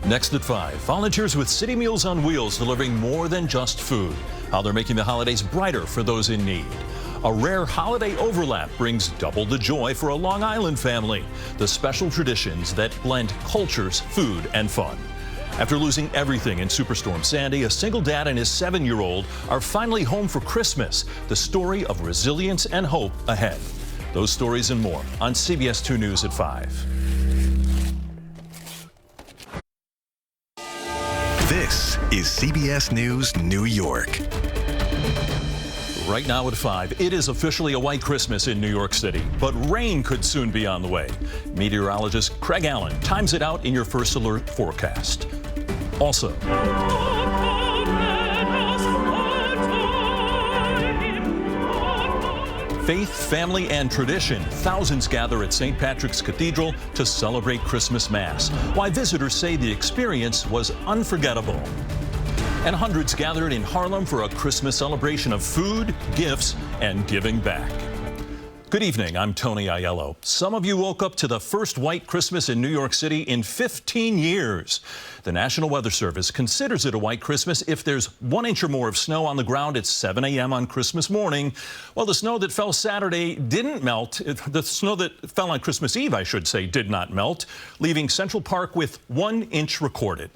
Next at 5, volunteers with City Meals on Wheels delivering more than just food. How they're making the holidays brighter for those in need. A rare holiday overlap brings double the joy for a Long Island family. The special traditions that blend cultures, food, and fun. After losing everything in Superstorm Sandy, a single dad and his 7-year-old are finally home for Christmas. The story of resilience and hope ahead. Those stories and more on CBS 2 News at 5. This is CBS News New York. Right now at 5, it is officially a white Christmas in New York City, but rain could soon be on the way. Meteorologist Craig Allen times it out in your first alert forecast. Also, faith, family, and tradition. Thousands gather at St. Patrick's Cathedral to celebrate Christmas Mass. Why visitors say the experience was unforgettable. And hundreds gathered in Harlem for a Christmas celebration of food, gifts, and giving back. Good evening, I'm Tony Aiello. Some of you woke up to the first white Christmas in New York City in 15 years. The National Weather Service considers it a white Christmas if there's 1 inch or more of snow on the ground at 7 a.m. on Christmas morning. Well, the snow that fell Saturday didn't melt. The snow that fell on Christmas Eve, I should say, did not melt, leaving Central Park with 1 inch recorded.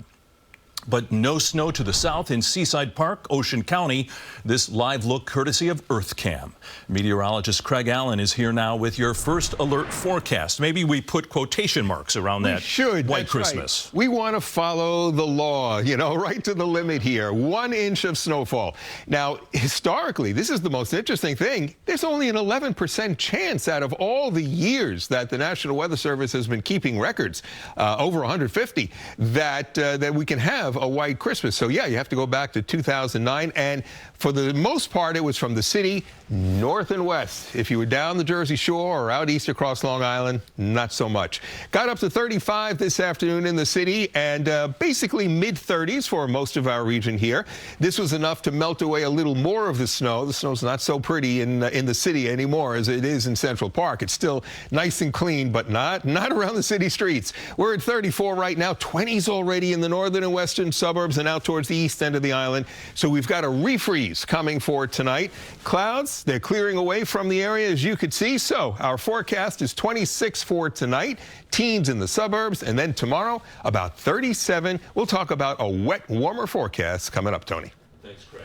But no snow to the south in Seaside Park, Ocean County. This live look courtesy of EarthCam. Meteorologist Craig Allen is here now with your first alert forecast. Maybe we put quotation marks around that white Christmas. Right. We want to follow the law, right to the limit here. 1 inch of snowfall. Now, historically, this is the most interesting thing. There's only an 11% chance out of all the years that the National Weather Service has been keeping records, over 150, that we can have a white Christmas. So yeah, you have to go back to 2009, and for the most part it was from the city north and west. If you were down the Jersey Shore or out east across Long Island, not so much. Got up to 35 this afternoon in the city, and basically mid-30s for most of our region here. This was enough to melt away a little more of the snow. The snow's not so pretty in the city anymore as it is in Central Park. It's still nice and clean, but not around the city streets. We're at 34 right now, 20s already in the northern and western suburbs and out towards the east end of the island. So we've got a refreeze coming for tonight. Clouds, they're clearing away from the area, as you could see. So our forecast is 26 for tonight, teens in the suburbs, and then tomorrow about 37. We'll talk about a wet, warmer forecast coming up, Tony. Thanks, Craig.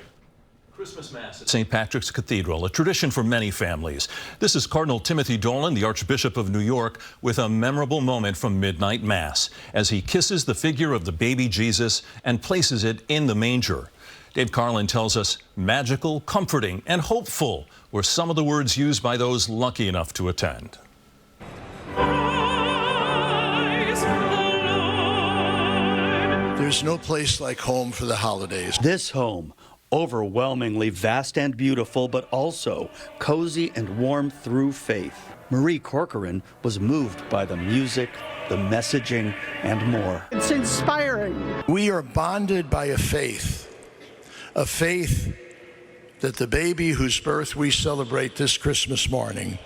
Christmas Mass at St. Patrick's Cathedral, a tradition for many families. This is Cardinal Timothy Dolan, the Archbishop of New York, with a memorable moment from Midnight Mass as he kisses the figure of the baby Jesus and places it in the manger. Dave Carlin tells us magical, comforting, and hopeful were some of the words used by those lucky enough to attend. There's no place like home for the holidays. This home, overwhelmingly vast and beautiful, but also cozy and warm through faith. Marie Corcoran was moved by the music, the messaging, and more. It's inspiring. We are bonded by a faith that the baby whose birth we celebrate this Christmas morning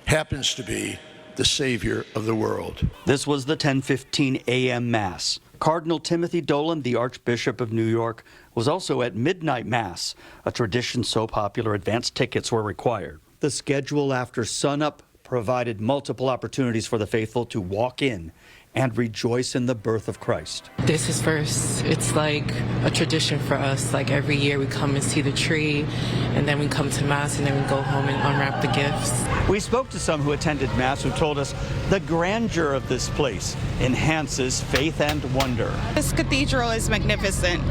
happens to be the Savior of the world. This was the 10:15 a.m. Mass. Cardinal Timothy Dolan, the Archbishop of New York, was also at Midnight Mass, a tradition so popular advance tickets were required. The schedule after sunup provided multiple opportunities for the faithful to walk in and rejoice in the birth of Christ. This is first. It's like a tradition for us. Like every year we come and see the tree, and then we come to Mass, and then we go home and unwrap the gifts. We spoke to some who attended Mass who told us the grandeur of this place enhances faith and wonder. This cathedral is magnificent,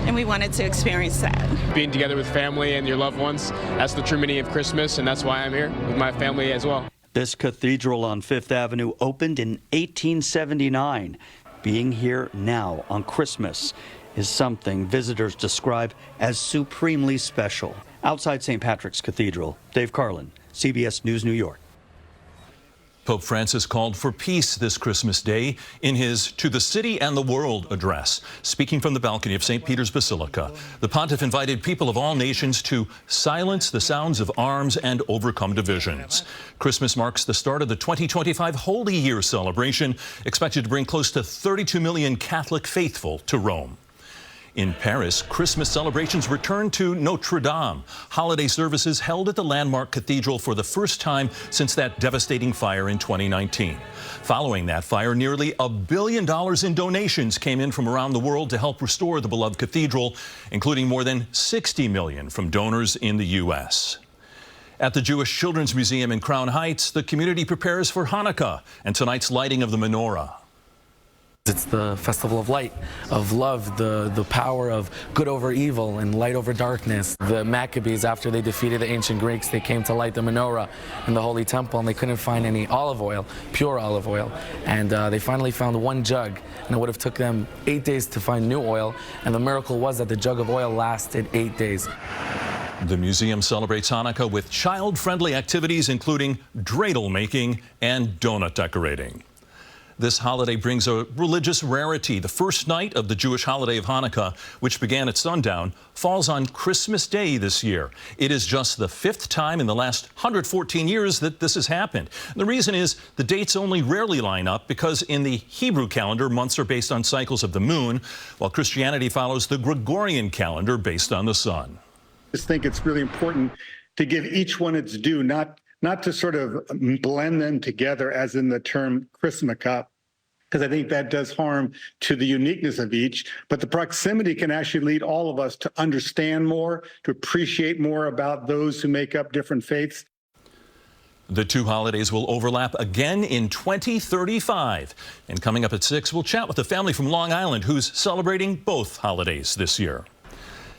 and we wanted to experience that. Being together with family and your loved ones, that's the true meaning of Christmas, and that's why I'm here with my family as well. This cathedral on Fifth Avenue opened in 1879. Being here now on Christmas is something visitors describe as supremely special. Outside St. Patrick's Cathedral, Dave Carlin, CBS News, New York. Pope Francis called for peace this Christmas Day in his To the City and the World address. Speaking from the balcony of St. Peter's Basilica, the pontiff invited people of all nations to silence the sounds of arms and overcome divisions. Christmas marks the start of the 2025 Holy Year celebration, expected to bring close to 32 million Catholic faithful to Rome. In Paris, Christmas celebrations returned to Notre Dame. Holiday services held at the landmark cathedral for the first time since that devastating fire in 2019. Following that fire, nearly $1 billion in donations came in from around the world to help restore the beloved cathedral, including more than $60 million from donors in the U.S. At the Jewish Children's Museum in Crown Heights, the community prepares for Hanukkah and tonight's lighting of the menorah. It's the festival of light, of love, the power of good over evil and light over darkness. The Maccabees, after they defeated the ancient Greeks, they came to light the menorah in the Holy Temple, and they couldn't find any olive oil, pure olive oil. And they finally found one jug, and it would have took them 8 days to find new oil. And the miracle was that the jug of oil lasted 8 days. The museum celebrates Hanukkah with child-friendly activities, including dreidel making and donut decorating. This holiday brings a religious rarity. The first night of the Jewish holiday of Hanukkah, which began at sundown, falls on Christmas Day this year. It is just the 5th time in the last 114 years that this has happened. And the reason is the dates only rarely line up because in the Hebrew calendar, months are based on cycles of the moon, while Christianity follows the Gregorian calendar based on the sun. I just think it's really important to give each one its due, not to sort of blend them together as in the term Christmaka, because I think that does harm to the uniqueness of each. But the proximity can actually lead all of us to understand more, to appreciate more about those who make up different faiths. The two holidays will overlap again in 2035. And coming up at 6, we'll chat with a family from Long Island who's celebrating both holidays this year.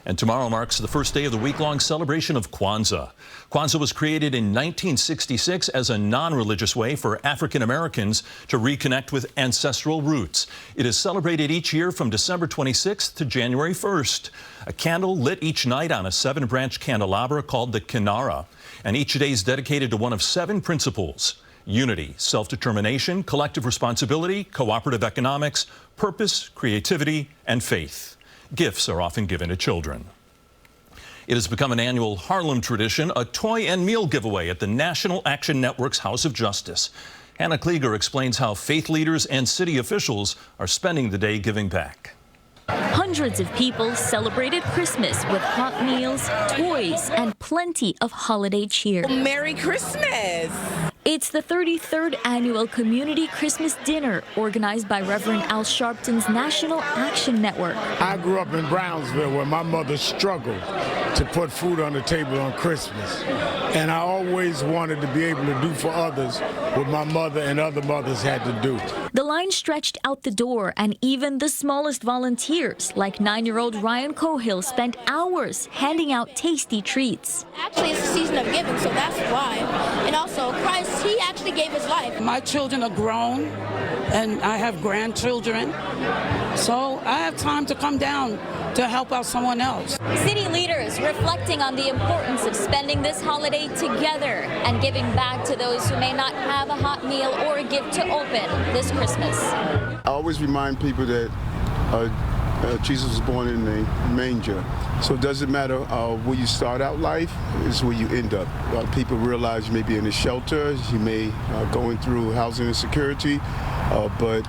And tomorrow marks the first day of the week-long celebration of Kwanzaa. Kwanzaa was created in 1966 as a non-religious way for African Americans to reconnect with ancestral roots. It is celebrated each year from December 26th to January 1st. A candle lit each night on a 7-branch candelabra called the Kinara. And each day is dedicated to one of 7 principles: unity, self-determination, collective responsibility, cooperative economics, purpose, creativity, and faith. Gifts are often given to children. It has become an annual Harlem tradition, a toy and meal giveaway at the National Action Network's House of Justice. Hannah Klieger explains how faith leaders and city officials are spending the day giving back. Hundreds of people celebrated Christmas with hot meals, toys, and plenty of holiday cheer. Merry Christmas! It's the 33rd annual Community Christmas Dinner organized by Reverend Al Sharpton's National Action Network. I grew up in Brownsville where my mother struggled to put food on the table on Christmas. And I always wanted to be able to do for others what my mother and other mothers had to do. The line stretched out the door, and even the smallest volunteers, like 9-year-old Ryan Cohill, spent hours handing out tasty treats. Actually, it's a season of giving, so that's why. And also, Christ, he actually gave his life. My children are grown, and I have grandchildren, so I have time to come down to help out someone else. City leaders reflecting on the importance of spending this holiday together and giving back to those who may not have a hot meal or a gift to open this Christmas. I always remind people that Jesus was born in a manger. So it doesn't matter where you start out life, it's where you end up. People realize you may be in a shelter, you may going through housing insecurity, but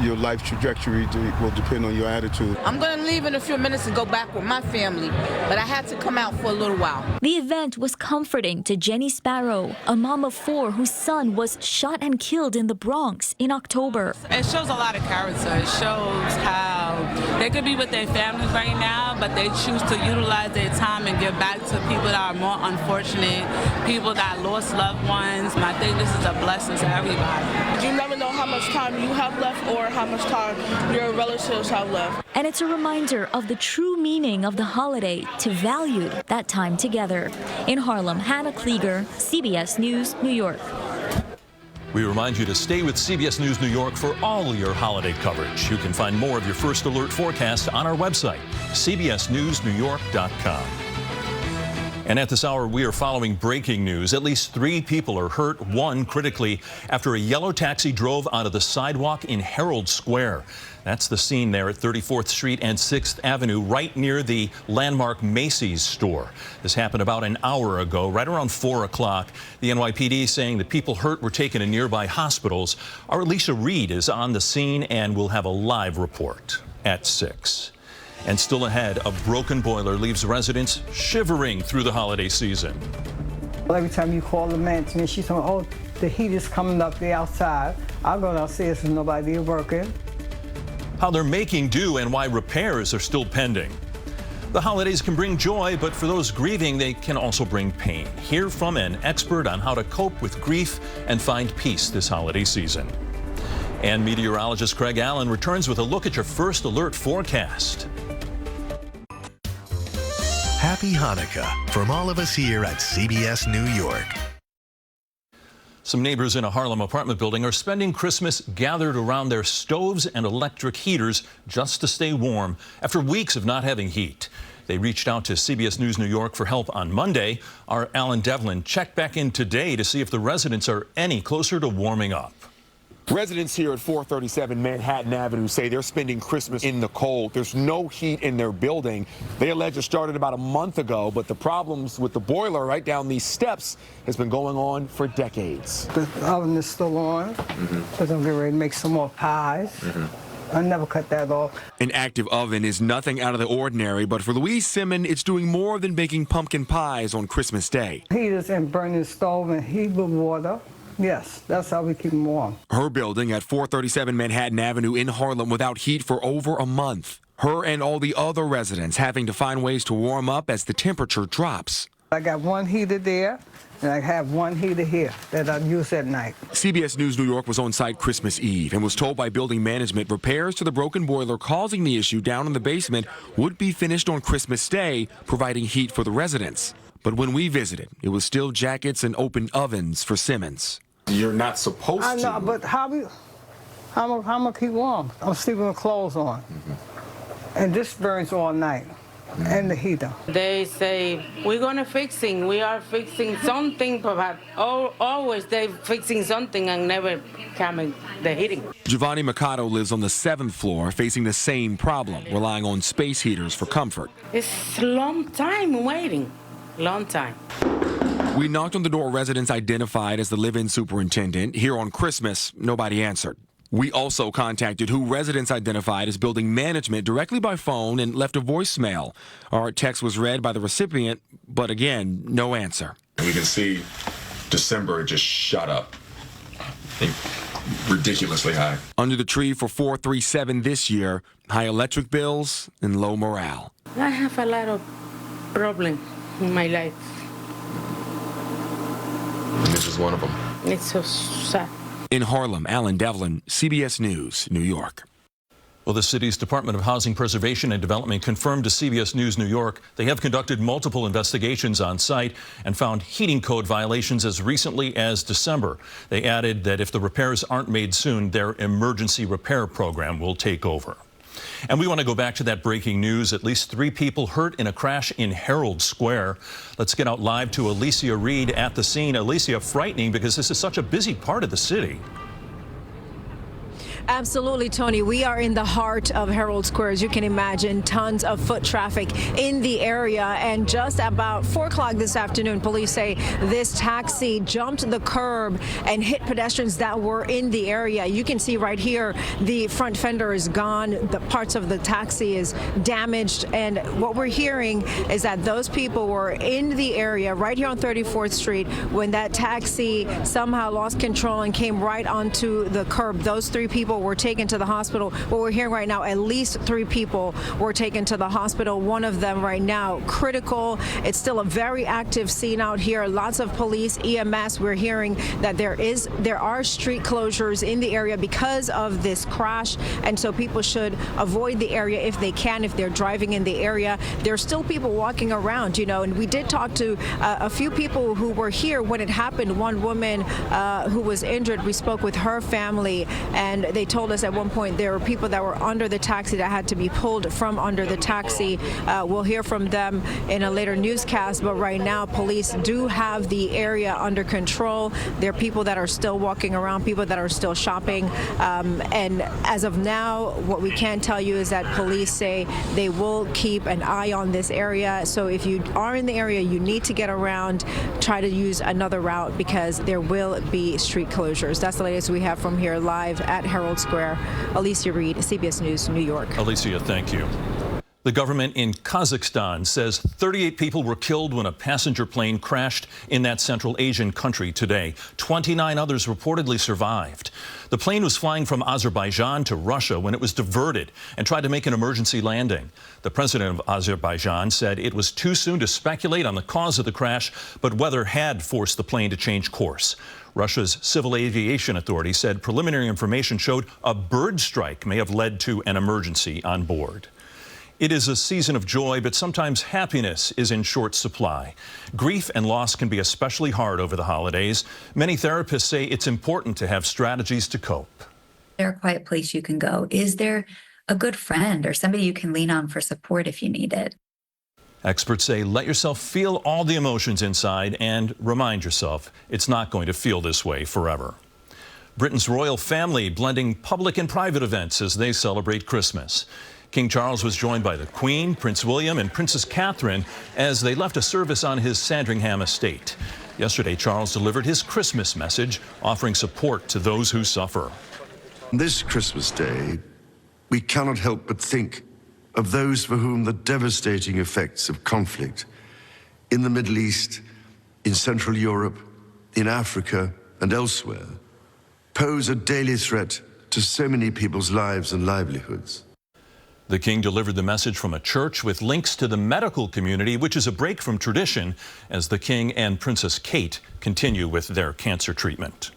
your life trajectory will depend on your attitude. I'm going to leave in a few minutes and go back with my family, but I had to come out for a little while. The event was comforting to Jenny Sparrow, a mom of 4 whose son was shot and killed in the Bronx in October. It shows a lot of character. It shows how they could be with their families right now, but they choose to utilize their time and give back to people that are more unfortunate, people that lost loved ones. And I think this is a blessing to everybody. You never know how much time you have left or how much time your relatives have left. And it's a reminder of the true meaning of the holiday, to value that time together. In Harlem, Hannah Klieger, CBS News, New York. We remind you to stay with CBS News New York for all your holiday coverage. You can find more of your first alert forecast on our website, cbsnewsnewyork.com. And at this hour, we are following breaking news. At least 3 people are hurt, 1 critically, after a yellow taxi drove onto the sidewalk in Herald Square. That's the scene there at 34th Street and 6th Avenue, right near the landmark Macy's store. This happened about an hour ago, right around 4 o'clock. The NYPD saying the people hurt were taken to nearby hospitals. Our Alicia Reed is on the scene and will have a live report at 6. And still ahead, a broken boiler leaves residents shivering through the holiday season. Every time you call the man to me, she's saying, oh, the heat is coming up there outside. I'll go downstairs and nobody is working. How they're making do and why repairs are still pending. The holidays can bring joy, but for those grieving, they can also bring pain. Hear from an expert on how to cope with grief and find peace this holiday season. And meteorologist Craig Allen returns with a look at your first alert forecast. Happy Hanukkah from all of us here at CBS New York. Some neighbors in a Harlem apartment building are spending Christmas gathered around their stoves and electric heaters just to stay warm after weeks of not having heat. They reached out to CBS News New York for help on Monday. Our Alan Devlin checked back in today to see if the residents are any closer to warming up. Residents here at 437 Manhattan Avenue say they're spending Christmas in the cold. There's no heat in their building. They allege it started about a month ago, but the problems with the boiler right down these steps has been going on for decades. The oven is still on because I'm getting ready to make some more pies. I never cut that off. An active oven is nothing out of the ordinary, but for Louise Simmon, it's doing more than baking pumpkin pies on Christmas Day. Heaters and burning stove and heat with water. Yes, that's how we keep them warm. Her building at 437 Manhattan Avenue in Harlem without heat for over a month. Her and all the other residents having to find ways to warm up as the temperature drops. I got one heater there, and I have one heater here that I use at night. CBS News New York was on site Christmas Eve and was told by building management repairs to the broken boiler causing the issue down in the basement would be finished on Christmas Day, providing heat for the residents. But when we visited, it was still jackets and open ovens for Simmons. You're not supposed to. I know, but how am I keep warm? I'm sleeping with clothes on. And this burns all night. And the heater. They say, we're going to fixing. We are fixing something, but always they fixing something and never coming the heating. Giovanni Mercado lives on the 7th floor, facing the same problem, relying on space heaters for comfort. It's a long time waiting. Long time. We knocked on the door residents identified as the live-in superintendent. Here on Christmas, nobody answered. We also contacted who residents identified as building management directly by phone and left a voicemail. Our text was read by the recipient, but again, no answer. We can see December just shot up. Ridiculously high. Under the tree for 437 this year, high electric bills and low morale. I have a lot of problems in my life. And this is one of them. It's so sad. In Harlem, Alan Devlin, CBS News, New York. Well, the city's Department of Housing Preservation and Development confirmed to CBS News New York they have conducted multiple investigations on site and found heating code violations as recently as December. They added that if the repairs aren't made soon, their emergency repair program will take over. And we want to go back to that breaking news. At least 3 people hurt in a crash in Herald Square. Let's get out live to Alicia Reed at the scene. Alicia, frightening because this is such a busy part of the city. Absolutely, Tony. We are in the heart of Herald Square. As you can imagine, tons of foot traffic in the area. And just about 4 o'clock this afternoon, police say this taxi jumped the curb and hit pedestrians that were in the area. You can see right here, the front fender is gone. The parts of the taxi is damaged. And what we're hearing is that those people were in the area right here on 34th Street when that taxi somehow lost control and came right onto the curb. Those 3 people were taken to the hospital. What we're hearing right now, at least 3 people were taken to the hospital. One of them right now critical. It's still a very active scene out here. Lots of police, EMS. We're hearing that there are street closures in the area because of this crash, and so people should avoid the area if they can, if they're driving in the area. There's still people walking around, and we did talk to a few people who were here when it happened. One woman who was injured, we spoke with her family, and they told us at one point there were people that were under the taxi that had to be pulled from under the taxi. We'll hear from them in a later newscast, but right now police do have the area under control. There are people that are still walking around, people that are still shopping, and as of now, what we can tell you is that police say they will keep an eye on this area. So if you are in the area, you need to get around, try to use another route because there will be street closures. That's the latest we have from here live at Herald Square. Alicia Reed, CBS News, New York. Alicia, thank you. The government in Kazakhstan says 38 people were killed when a passenger plane crashed in that Central Asian country today. 29 others reportedly survived. The plane was flying from Azerbaijan to Russia when it was diverted and tried to make an emergency landing. The president of Azerbaijan said it was too soon to speculate on the cause of the crash, but weather had forced the plane to change course. Russia's Civil Aviation Authority said preliminary information showed a bird strike may have led to an emergency on board. It is a season of joy, but sometimes happiness is in short supply. Grief and loss can be especially hard over the holidays. Many therapists say it's important to have strategies to cope. Is there a quiet place you can go? Is there a good friend or somebody you can lean on for support if you need it? Experts say let yourself feel all the emotions inside and remind yourself it's not going to feel this way forever. Britain's royal family blending public and private events as they celebrate Christmas. King Charles was joined by the Queen, Prince William, and Princess Catherine as they left a service on his Sandringham estate. Yesterday, Charles delivered his Christmas message, offering support to those who suffer. This Christmas Day, we cannot help but think of those for whom the devastating effects of conflict in the Middle East, in Central Europe, in Africa, and elsewhere pose a daily threat to so many people's lives and livelihoods. The king delivered the message from a church with links to the medical community, which is a break from tradition as the king and Princess Kate continue with their cancer treatment.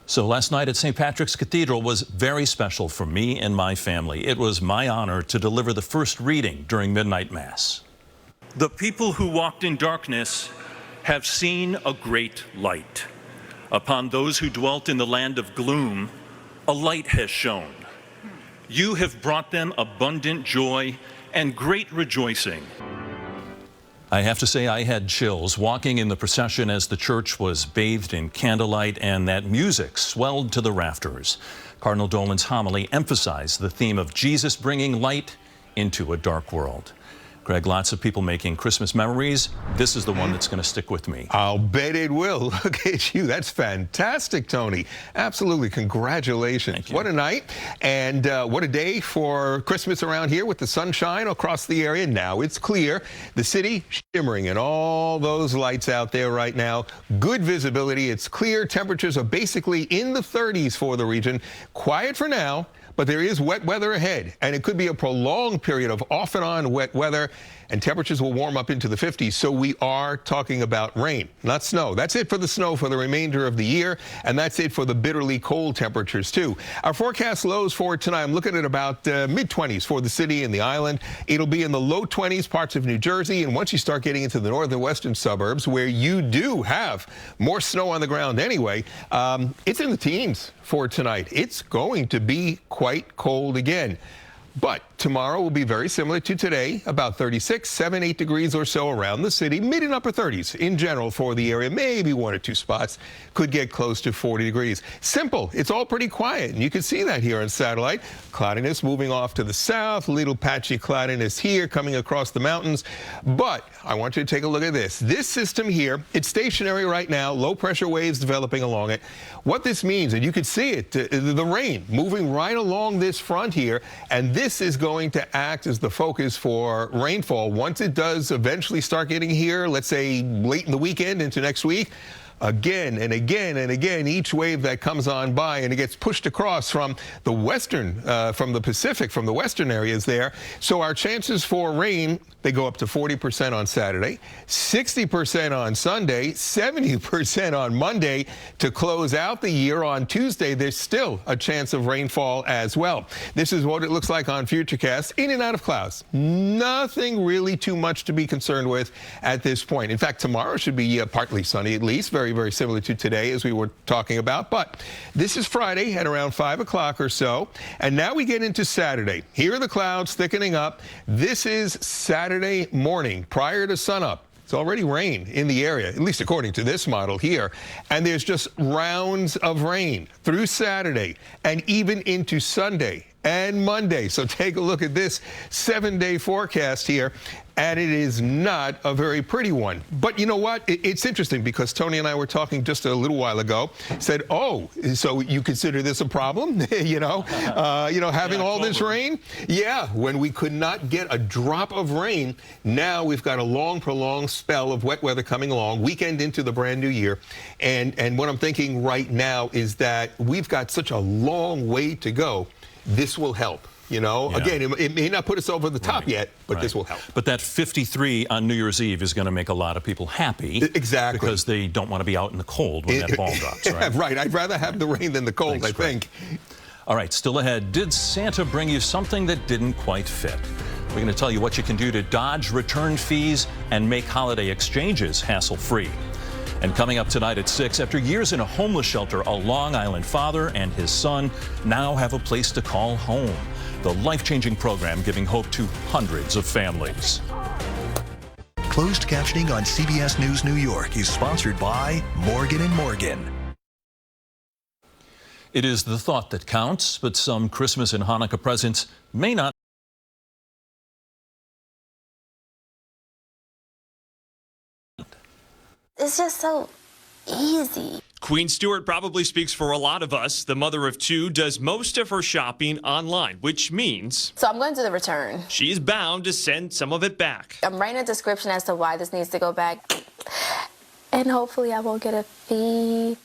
So last night at St. Patrick's Cathedral was very special for me and my family. It was my honor to deliver the first reading during midnight mass. The people who walked in darkness have seen a great light. Upon those who dwelt in the land of gloom, a light has shone. You have brought them abundant joy and great rejoicing. I have to say I had chills walking in the procession as the church was bathed in candlelight and that music swelled to the rafters. Cardinal Dolan's homily emphasized the theme of Jesus bringing light into a dark world. Greg, lots of people making Christmas memories. This is the one that's going to stick with me. I'll bet it will. Look at you. That's fantastic, Tony. Absolutely. Congratulations. Thank you. What a night. And what a day for Christmas around here with the sunshine across the area. Now it's clear. The city shimmering and all those lights out there right now. Good visibility. It's clear. Temperatures are basically in the 30s for the region. Quiet for now. But there is wet weather ahead, and it could be a prolonged period of off and on wet weather, and temperatures will warm up into the 50s. So we are talking about rain, not snow. That's it for the snow for the remainder of the year, and that's it for the bitterly cold temperatures, too. Our forecast lows for tonight, I'm looking at about mid-20s for the city and the island. It'll be in the low 20s, parts of New Jersey, and once you start getting into the northern western suburbs, where you do have more snow on the ground anyway, it's in the teens for tonight. It's going to be quite cold again. But tomorrow will be very similar to today, about 36, 7, 8 degrees or so around the city, mid and upper 30s in general for the area. Maybe 1 or 2 spots could get close to 40 degrees. Simple. It's all pretty quiet, and you can see that here on satellite. Cloudiness moving off to the south, little patchy cloudiness here coming across the mountains. But I want you to take a look at this. This system here, it's stationary right now, low pressure waves developing along it. What this means, and you can see it, the rain moving right along this front here, and this is going to act as the focus for rainfall. Once it does eventually start getting here, let's say late in the weekend into next week, again and again and again, each wave that comes on by, and it gets pushed across from the western, from the Pacific, from the western areas there. So our chances for rain, they go up to 40% on Saturday, 60% on Sunday, 70% on Monday. To close out the year on Tuesday, there's still a chance of rainfall as well. This is what it looks like on Futurecast, in and out of clouds. Nothing really too much to be concerned with at this point. In fact, tomorrow should be partly sunny, at least, very very, very similar to today, as we were talking about. But this is Friday at around 5 o'clock or so. And now we get into Saturday. Here are the clouds thickening up. This is Saturday morning prior to sunup. It's already rain in the area, at least according to this model here. And there's just rounds of rain through Saturday and even into Sunday and Monday. So take a look at this 7-day forecast here. And it is not a very pretty one. But you know what? It's interesting because Tony and I were talking just a little while ago. Said, oh, so you consider this a problem? Having all this rain? Yeah, when we could not get a drop of rain, now we've got a long, prolonged spell of wet weather coming along, weekend into the brand new year. And what I'm thinking right now is that we've got such a long way to go. This will help. Again, it may not put us over the top yet, but this will help. But that 53 on New Year's Eve is going to make a lot of people happy. Exactly. Because they don't want to be out in the cold when that ball drops, right? Right. I'd rather have the rain than the cold, I think. All right, still ahead. Did Santa bring you something that didn't quite fit? We're going to tell you what you can do to dodge return fees and make holiday exchanges hassle-free. And coming up tonight at 6, after years in a homeless shelter, a Long Island father and his son now have a place to call home. The life-changing program giving hope to hundreds of families. Closed captioning on CBS News New York is sponsored by Morgan & Morgan. It is the thought that counts, but some Christmas and Hanukkah presents may not. It's just so easy. Queen Stewart probably speaks for a lot of us. The mother of two does most of her shopping online, which means... So I'm going to the return. She's bound to send some of it back. I'm writing a description as to why this needs to go back. And hopefully I won't get a fee.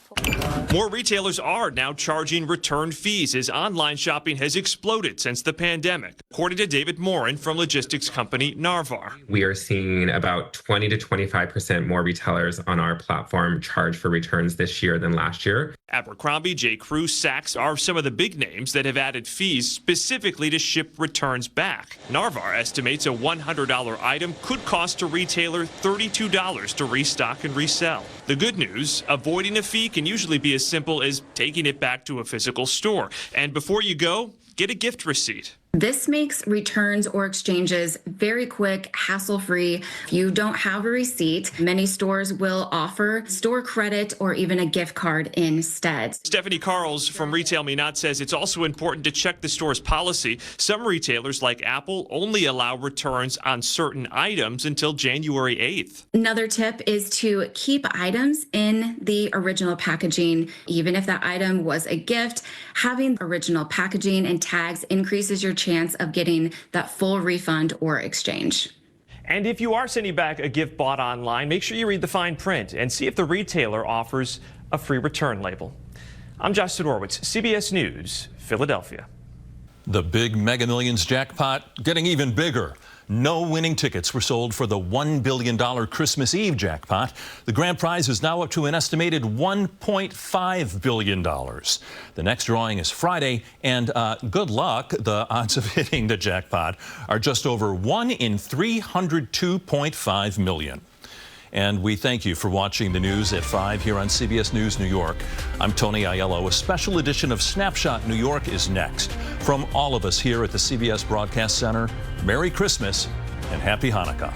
More retailers are now charging return fees as online shopping has exploded since the pandemic, according to David Morin from logistics company Narvar. We are seeing about 20 to 25% more retailers on our platform charge for returns this year than last year. Abercrombie, J.Crew, Saks are some of the big names that have added fees specifically to ship returns back. Narvar estimates a $100 item could cost a retailer $32 to restock and resell. The good news, avoiding a fee can usually be as simple as taking it back to a physical store. And before you go, get a gift receipt. This makes returns or exchanges very quick, hassle-free. If you don't have a receipt, many stores will offer store credit or even a gift card instead. Stephanie Carls from Retail Me Not says it's also important to check the store's policy. Some retailers, like Apple, only allow returns on certain items until January 8th. Another tip is to keep items in the original packaging. Even if that item was a gift, having original packaging and tags increases your chance of getting that full refund or exchange. And if you are sending back a gift bought online, make sure you read the fine print and see if the retailer offers a free return label. I'm Justin Orwitz, CBS News, Philadelphia. The big Mega Millions jackpot getting even bigger. No winning tickets were sold for the $1 billion Christmas Eve jackpot. The grand prize is now up to an estimated $1.5 billion. The next drawing is Friday, and good luck. The odds of hitting the jackpot are just over 1 in 302.5 million. And we thank you for watching the news at 5 here on CBS News New York. I'm Tony Aiello. A special edition of Snapshot New York is next. From all of us here at the CBS Broadcast Center, Merry Christmas and Happy Hanukkah.